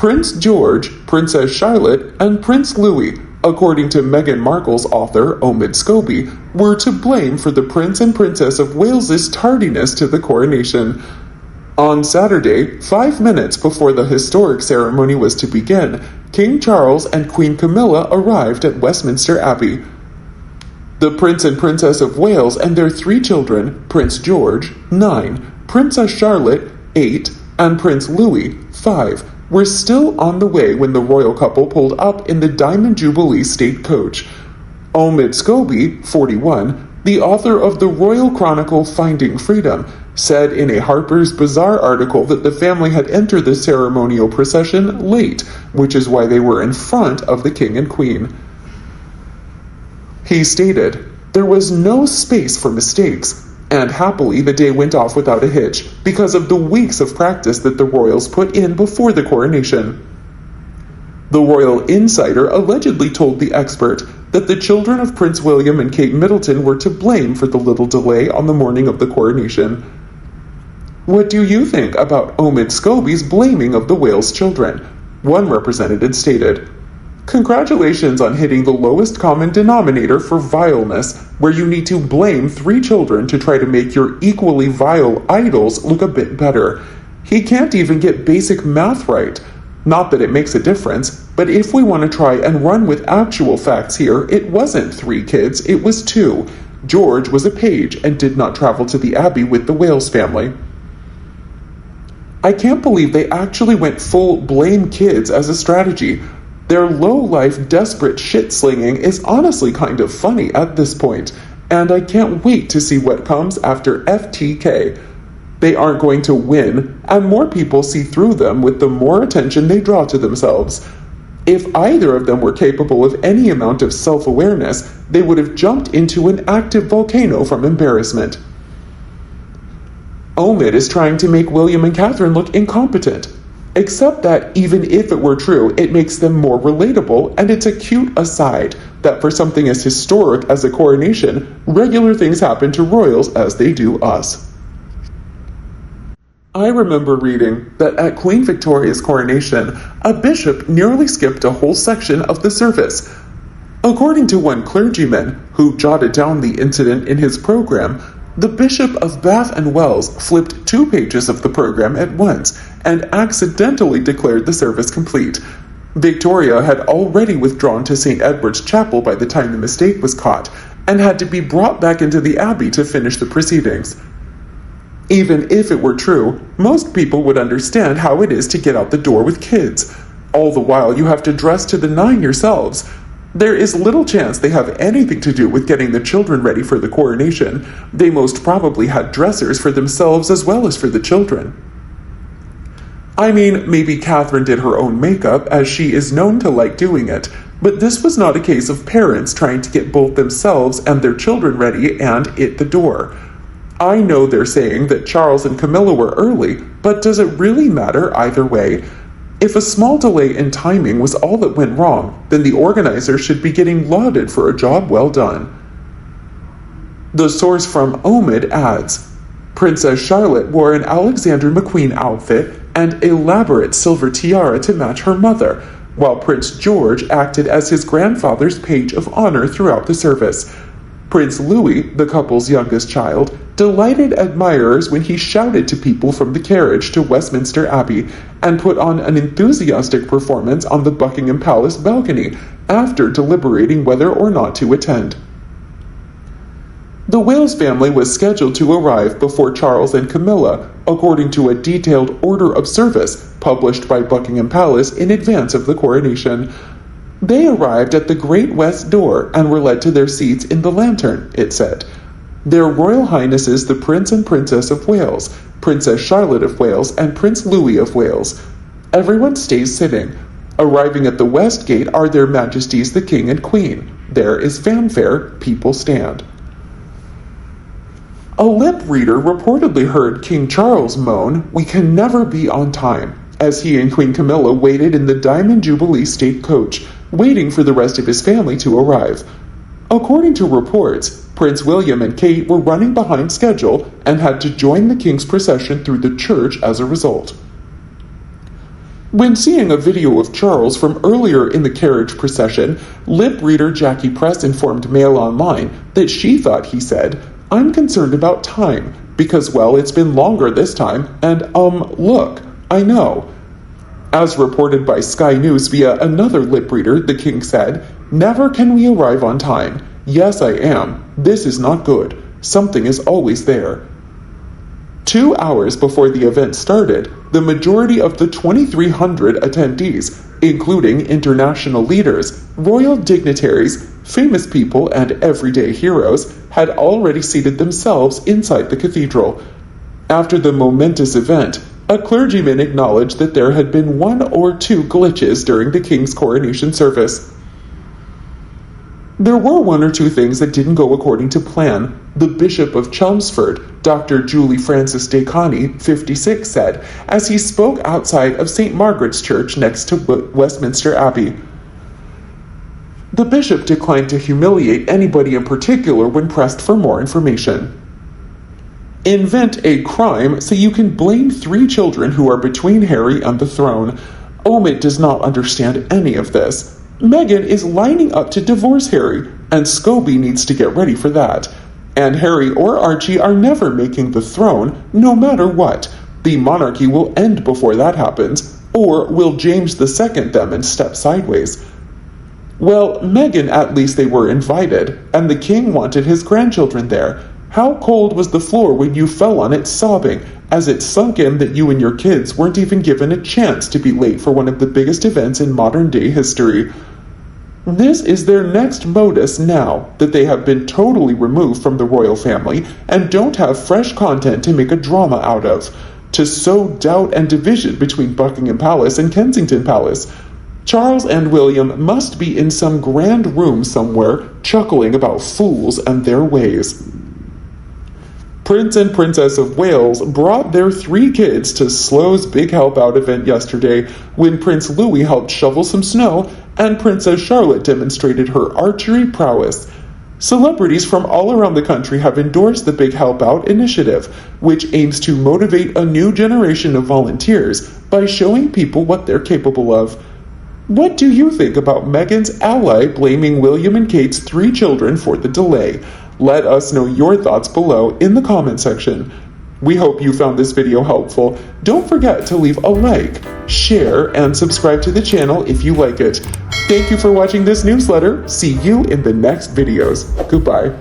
Prince George, Princess Charlotte, and Prince Louis, according to Meghan Markle's author Omid Scobie, were to blame for the Prince and Princess of Wales's tardiness to the coronation. On Saturday, 5 minutes before the historic ceremony was to begin, King Charles and Queen Camilla arrived at Westminster Abbey. The Prince and Princess of Wales and their 3 children, Prince George, 9, Princess Charlotte, 8, and Prince Louis, 5, were still on the way when the royal couple pulled up in the Diamond Jubilee state coach. Omid Scobie, 41, the author of the Royal Chronicle Finding Freedom, said in a Harper's Bazaar article that the family had entered the ceremonial procession late, which is why they were in front of the King and Queen. He stated, "There was no space for mistakes, and happily the day went off without a hitch because of the weeks of practice that the royals put in before the coronation." The royal insider allegedly told the expert that the children of Prince William and Kate Middleton were to blame for the little delay on the morning of the coronation. What do you think about Omid Scobie's blaming of the Wales children? One representative stated, "Congratulations on hitting the lowest common denominator for vileness, where you need to blame 3 children to try to make your equally vile idols look a bit better. He can't even get basic math right. Not that it makes a difference, but if we want to try and run with actual facts here, it wasn't 3 kids, it was 2. George was a page and did not travel to the Abbey with the Wales family." I can't believe they actually went full blame kids as a strategy. Their low-life, desperate shit-slinging is honestly kind of funny at this point, and I can't wait to see what comes after FTK. They aren't going to win, and more people see through them with the more attention they draw to themselves. If either of them were capable of any amount of self-awareness, they would have jumped into an active volcano from embarrassment. Omid is trying to make William and Catherine look incompetent. Except that even if it were true, it makes them more relatable, and it's a cute aside that for something as historic as a coronation, regular things happen to royals as they do us. I remember reading that at Queen Victoria's coronation, a bishop nearly skipped a whole section of the service. According to one clergyman, who jotted down the incident in his program, the Bishop of Bath and Wells flipped 2 pages of the program at once and accidentally declared the service complete. Victoria had already withdrawn to St. Edward's Chapel by the time the mistake was caught, and had to be brought back into the Abbey to finish the proceedings. Even if it were true, most people would understand how it is to get out the door with kids. All the while you have to dress to the nine yourselves. There is little chance they have anything to do with getting the children ready for the coronation. They most probably had dressers for themselves as well as for the children. I mean, maybe Catherine did her own makeup, as she is known to like doing it, but this was not a case of parents trying to get both themselves and their children ready and it the door. I know they're saying that Charles and Camilla were early, but does it really matter either way? If a small delay in timing was all that went wrong, then the organizer should be getting lauded for a job well done. The source from Omid adds, Princess Charlotte wore an Alexander McQueen outfit and elaborate silver tiara to match her mother, while Prince George acted as his grandfather's page of honor throughout the service. Prince Louis, the couple's youngest child, delighted admirers when he shouted to people from the carriage to Westminster Abbey and put on an enthusiastic performance on the Buckingham Palace balcony after deliberating whether or not to attend. The Wales family was scheduled to arrive before Charles and Camilla, according to a detailed order of service published by Buckingham Palace in advance of the coronation. They arrived at the Great West Door and were led to their seats in the lantern, it said. Their Royal Highnesses the Prince and Princess of Wales, Princess Charlotte of Wales, and Prince Louis of Wales. Everyone stays sitting. Arriving at the West Gate are their Majesties the King and Queen. There is fanfare, people stand. A lip reader reportedly heard King Charles moan, "We can never be on time," as he and Queen Camilla waited in the Diamond Jubilee state coach, waiting for the rest of his family to arrive. According to reports, Prince William and Kate were running behind schedule and had to join the King's procession through the church as a result. When seeing a video of Charles from earlier in the carriage procession, lip reader Jackie Press informed Mail Online that she thought he said, "I'm concerned about time, because, well, it's been longer this time, and, look, I know." As reported by Sky News via another lip reader, the king said, "Never can we arrive on time. Yes, I am. This is not good. Something is always there." 2 hours before the event started, the majority of the 2,300 attendees, including international leaders, royal dignitaries, famous people, and everyday heroes, had already seated themselves inside the cathedral. After the momentous event, a clergyman acknowledged that there had been 1 or 2 glitches during the king's coronation service. There were 1 or 2 things that didn't go according to plan, the Bishop of Chelmsford, Dr. Julie Francis Decani, 56, said, as he spoke outside of St. Margaret's Church next to Westminster Abbey. The bishop declined to humiliate anybody in particular when pressed for more information. Invent a crime so you can blame 3 children who are between Harry and the throne. Omid does not understand any of this. Meghan is lining up to divorce Harry, and Scobie needs to get ready for that. And Harry or Archie are never making the throne, no matter what. The monarchy will end before that happens, or will James II them and step sideways? Well, Meghan, at least they were invited, and the king wanted his grandchildren there. How cold was the floor when you fell on it sobbing, as it sunk in that you and your kids weren't even given a chance to be late for one of the biggest events in modern-day history? This is their next modus now that they have been totally removed from the royal family and don't have fresh content to make a drama out of, to sow doubt and division between Buckingham Palace and Kensington Palace. Charles and William must be in some grand room somewhere chuckling about fools and their ways. Prince and Princess of Wales brought their 3 kids to Slow's Big Help Out event yesterday when Prince Louis helped shovel some snow and Princess Charlotte demonstrated her archery prowess. Celebrities from all around the country have endorsed the Big Help Out initiative, which aims to motivate a new generation of volunteers by showing people what they're capable of. What do you think about Meghan's ally blaming William and Kate's 3 children for the delay? Let us know your thoughts below in the comment section. We hope you found this video helpful. Don't forget to leave a like, share, and subscribe to the channel if you like it. Thank you for watching this newsletter. See you in the next videos. Goodbye.